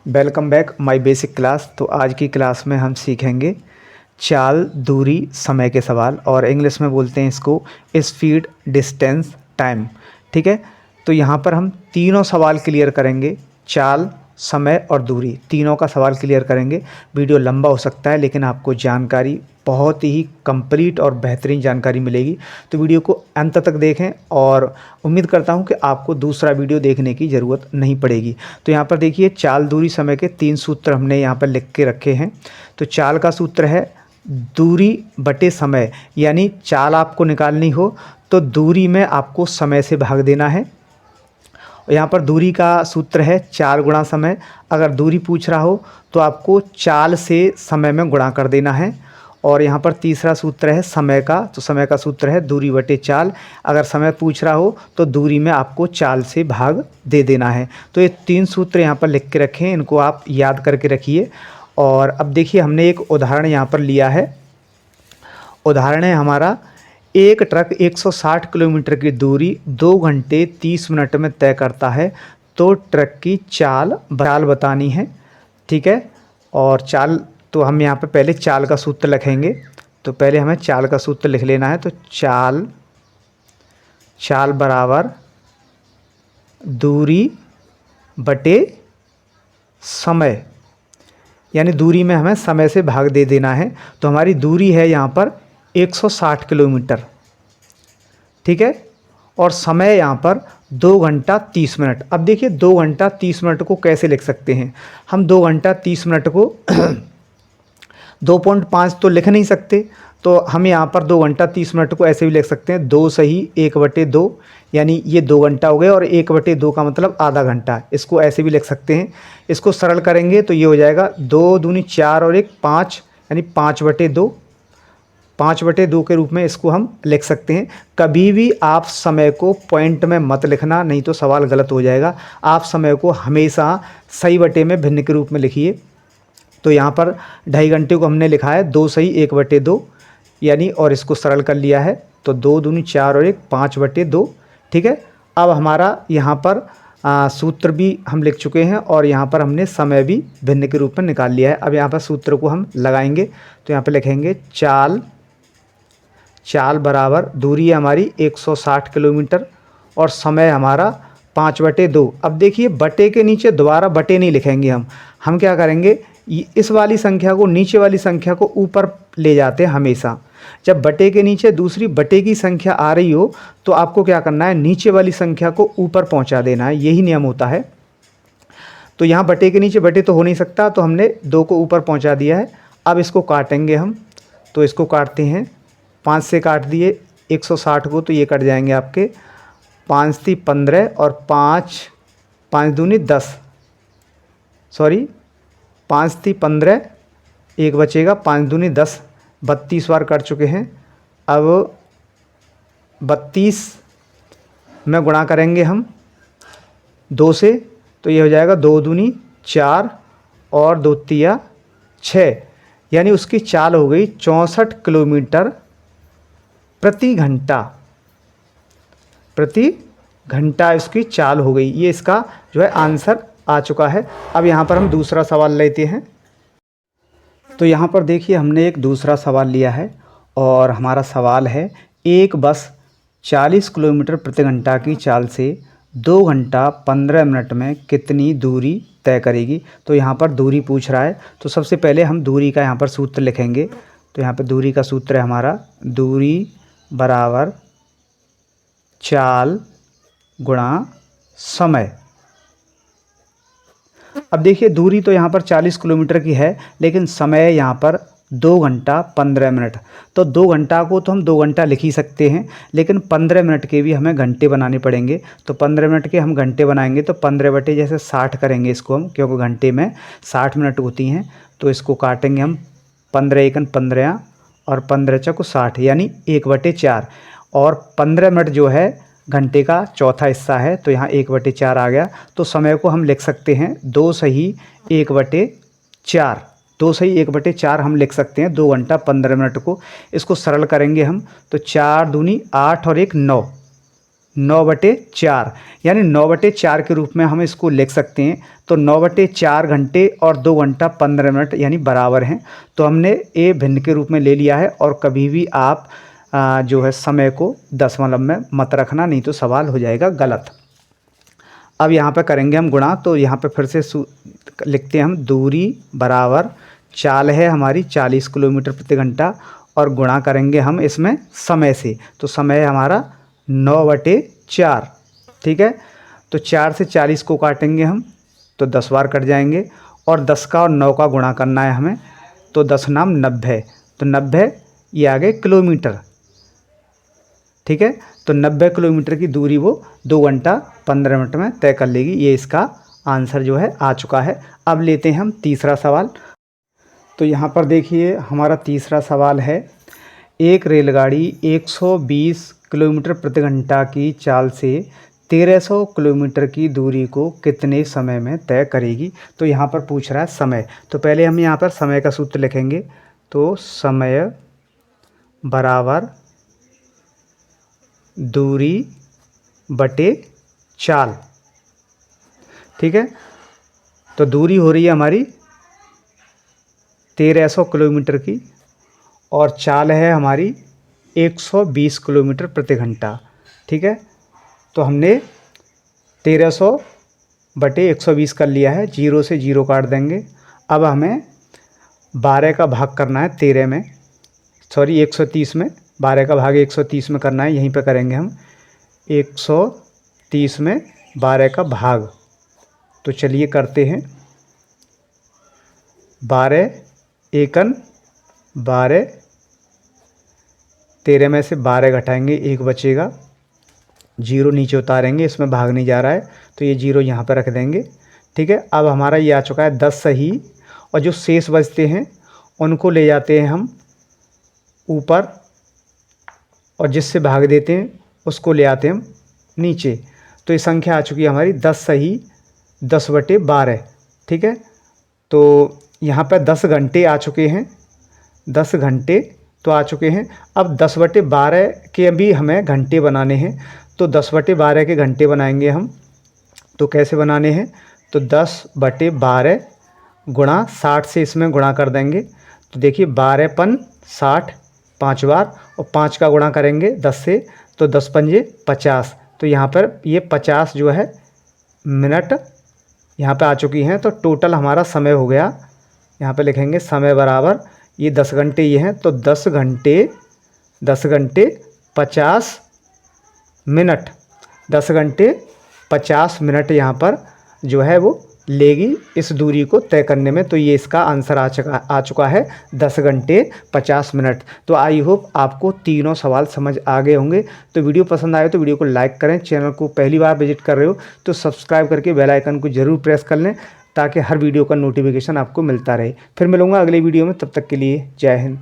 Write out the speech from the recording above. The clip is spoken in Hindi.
Welcome back my basic class. तो आज की क्लास में हम सीखेंगे चाल, दूरी, समय के सवाल, और इंग्लिश में बोलते हैं इसको स्पीड, डिस्टेंस, टाइम। ठीक है, तो यहाँ पर हम तीनों सवाल क्लियर करेंगे। चाल, समय और दूरी, तीनों का सवाल क्लियर करेंगे। वीडियो लंबा हो सकता है लेकिन आपको जानकारी बहुत ही कंप्लीट और बेहतरीन जानकारी मिलेगी। तो वीडियो को अंत तक देखें और उम्मीद करता हूं कि आपको दूसरा वीडियो देखने की ज़रूरत नहीं पड़ेगी। तो यहाँ पर देखिए, चाल, दूरी, समय के 3 सूत्र हमने यहाँ पर लिख के रखे हैं। तो चाल का सूत्र है दूरी बटे समय, यानी चाल आपको निकालनी हो तो दूरी में आपको समय से भाग देना है। यहाँ पर दूरी का सूत्र है 4 गुणा समय। अगर दूरी पूछ रहा हो तो आपको चाल से समय में गुणा कर देना है। और यहाँ पर तीसरा सूत्र है समय का, तो समय का सूत्र है दूरी बटे चाल। अगर समय पूछ रहा हो तो दूरी में आपको चाल से भाग दे देना है। तो ये 3 सूत्र यहाँ पर लिख के रखें, इनको आप याद करके रखिए। और अब देखिए, हमने एक उदाहरण यहाँ पर लिया है। उदाहरण है हमारा, एक ट्रक 160 किलोमीटर की दूरी 2 घंटे 30 मिनट में तय करता है, तो ट्रक की चाल बतानी है। ठीक है, और चाल, तो हम यहाँ पे पहले चाल का सूत्र लिखेंगे। तो पहले हमें चाल का सूत्र लिख लेना है। तो चाल बराबर दूरी बटे समय, यानी दूरी में हमें समय से भाग दे देना है। तो हमारी दूरी है यहाँ पर 160 किलोमीटर। ठीक है, और समय यहाँ पर 2 घंटा 30 मिनट। अब देखिए, 2 घंटा 30 मिनट को कैसे लिख सकते हैं हम? 2 घंटा 30 मिनट को 2.5 तो लिख नहीं सकते, तो हम यहाँ पर 2 घंटा 30 मिनट को ऐसे भी लिख सकते हैं, 2 सही 1/2, यानी ये 2 घंटा हो गए और 1/2 का मतलब आधा घंटा। इसको ऐसे भी लिख सकते हैं। इसको सरल करेंगे तो ये हो जाएगा 2 दूनी 4 और 1 5, यानी 5/2। 5/2 के रूप में इसको हम लिख सकते हैं। कभी भी आप समय को पॉइंट में मत लिखना, नहीं तो सवाल गलत हो जाएगा। आप समय को हमेशा सही बटे में भिन्न के रूप में लिखिए। तो यहाँ पर 2.5 घंटे को हमने लिखा है 2 सही 1/2, यानी, और इसको सरल कर लिया है। तो 2 दूनी 4 और 1 5/2। ठीक है, अब हमारा यहाँ पर सूत्र भी हम लिख चुके हैं और यहाँ पर हमने समय भी भिन्न के रूप में निकाल लिया है। अब यहाँ पर सूत्र को हम लगाएंगे। तो यहाँ पर लिखेंगे चाल बराबर, दूरी है हमारी 160 किलोमीटर और समय हमारा 5/2। अब देखिए, बटे के नीचे दोबारा बटे नहीं लिखेंगे हम क्या करेंगे, इस वाली संख्या को, नीचे वाली संख्या को ऊपर ले जाते हैं हमेशा। जब बटे के नीचे दूसरी बटे की संख्या आ रही हो तो आपको क्या करना है, नीचे वाली संख्या को ऊपर पहुंचा देना है। यही नियम होता है। तो यहाँ बटे के नीचे बटे तो हो नहीं सकता, तो हमने 2 को ऊपर पहुंचा दिया है। अब इसको काटेंगे हम। तो इसको काटते हैं, 5 से काट दिए 160 को, तो ये कट जाएंगे आपके 5 × 15 और 5 दूनी 10, सॉरी 5 × 15, एक बचेगा, 5 दूनी 10, 32 बार कट चुके हैं। अब 32 में गुणा करेंगे हम 2 से, तो ये हो जाएगा 2 दूनी 4 और 2 तिया 6, यानी उसकी चाल हो गई 64 किलोमीटर प्रति घंटा इसकी चाल हो गई। ये इसका जो है आंसर आ चुका है। अब यहाँ पर हम दूसरा सवाल लेते हैं। तो यहाँ पर देखिए, हमने एक दूसरा सवाल लिया है और हमारा सवाल है, एक बस 40 किलोमीटर प्रति घंटा की चाल से 2 घंटा 15 मिनट में कितनी दूरी तय करेगी। तो यहाँ पर दूरी पूछ रहा है। तो सबसे पहले हम दूरी का यहाँ पर सूत्र लिखेंगे। तो यहाँ पर दूरी का सूत्र है हमारा, दूरी बराबर चाल गुणा समय। अब देखिए, दूरी तो यहाँ पर 40 किलोमीटर की है, लेकिन समय यहाँ पर 2 घंटा 15 मिनट। तो 2 घंटा को तो हम 2 घंटा लिख ही सकते हैं, लेकिन 15 मिनट के भी हमें घंटे बनाने पड़ेंगे। तो 15 मिनट के हम घंटे बनाएंगे तो 15 बटे जैसे 60 करेंगे इसको हम, क्योंकि घंटे में 60 मिनट होती हैं। तो इसको काटेंगे हम, 15 एकन 15 और 15 चौको 60, यानी 1/4। और 15 मिनट जो है घंटे का चौथा हिस्सा है, तो यहाँ 1/4 आ गया। तो समय को हम लिख सकते हैं 2 सही 1/4। 2 सही 1/4 हम लिख सकते हैं 2 घंटा 15 मिनट को। इसको सरल करेंगे हम, तो 4 दूनी 8 और 1 9, 9/4, यानी 9/4 के रूप में हम इसको लिख सकते हैं। तो 9/4 घंटे और 2 घंटा 15 मिनट यानी बराबर हैं। तो हमने ए भिन्न के रूप में ले लिया है। और कभी भी आप जो है समय को दशमलव में मत रखना, नहीं तो सवाल हो जाएगा गलत। अब यहाँ पे करेंगे हम गुणा। तो यहाँ पे फिर से लिखते हैं हम, दूरी बराबर चाल है हमारी 40 किलोमीटर प्रति घंटा, और गुणा करेंगे हम इसमें समय से। तो समय है हमारा 9/4, ठीक है। तो 4 से 40 को काटेंगे हम, तो 10 बार कट जाएंगे, और 10 का और 9 का गुणा करना है हमें। तो 10 नाम 90, तो 90 ये आ गए किलोमीटर, ठीक है। तो 90 किलोमीटर की दूरी वो 2 घंटा 15 मिनट में तय कर लेगी। ये इसका आंसर जो है आ चुका है। अब लेते हैं हम तीसरा सवाल। तो यहाँ पर देखिए हमारा तीसरा सवाल है, एक रेलगाड़ी 120 किलोमीटर प्रति घंटा की चाल से 1300 किलोमीटर की दूरी को कितने समय में तय करेगी। तो यहाँ पर पूछ रहा है समय। तो पहले हम यहाँ पर समय का सूत्र लिखेंगे। तो समय बराबर दूरी बटे चाल, ठीक है। तो दूरी हो रही है हमारी 1300 किलोमीटर की, और चाल है हमारी 120 किलोमीटर प्रति घंटा, ठीक है। तो हमने 1300 बटे 120 कर लिया है, 0 से 0 काट देंगे। अब हमें 12 का भाग करना है 13 में, सॉरी 130 में, 12 का भाग 130 में करना है। यहीं पे करेंगे हम 130 में 12 का भाग। तो चलिए करते हैं, 12 एकन 12, 13 में से 12 घटाएंगे, 1 बचेगा, 0 नीचे उतारेंगे, इसमें भाग नहीं जा रहा है तो ये 0 यहाँ पर रख देंगे, ठीक है। अब हमारा ये आ चुका है 10 सही, और जो शेष बचते हैं उनको ले जाते हैं हम ऊपर, और जिससे भाग देते हैं उसको ले आते हैं हम नीचे। तो ये संख्या आ चुकी है हमारी 10 सही 10/12, ठीक है। तो यहाँ पर 10 घंटे आ चुके हैं, 10 घंटे तो आ चुके हैं। अब 10/12 के भी हमें घंटे बनाने हैं। तो 10/12 के घंटे बनाएंगे हम। तो कैसे बनाने हैं, तो 10/12 गुणा 60 से इसमें गुणा कर देंगे। तो देखिए 12×5 60, 5 बार, और 5 का गुणा करेंगे 10 से, तो 10×5 50। तो यहाँ पर ये 50 जो है मिनट यहाँ पे आ चुकी हैं। तो टोटल हमारा समय हो गया, यहाँ पे लिखेंगे समय बराबर, ये 10 घंटे ये हैं, तो 10 घंटे 50 मिनट, 10 घंटे 50 मिनट यहाँ पर जो है वो लेगी इस दूरी को तय करने में। तो ये इसका आंसर आ चुका है 10 घंटे 50 मिनट। तो आई होप आपको तीनों सवाल समझ आ गए होंगे। तो वीडियो पसंद आए तो वीडियो को लाइक करें, चैनल को पहली बार विजिट कर रहे हो तो सब्सक्राइब करके बेल आइकन को ज़रूर प्रेस कर लें, ताकि हर वीडियो का नोटिफिकेशन आपको मिलता रहे। फिर मिलूँगा अगले वीडियो में, तब तक के लिए जय हिंद।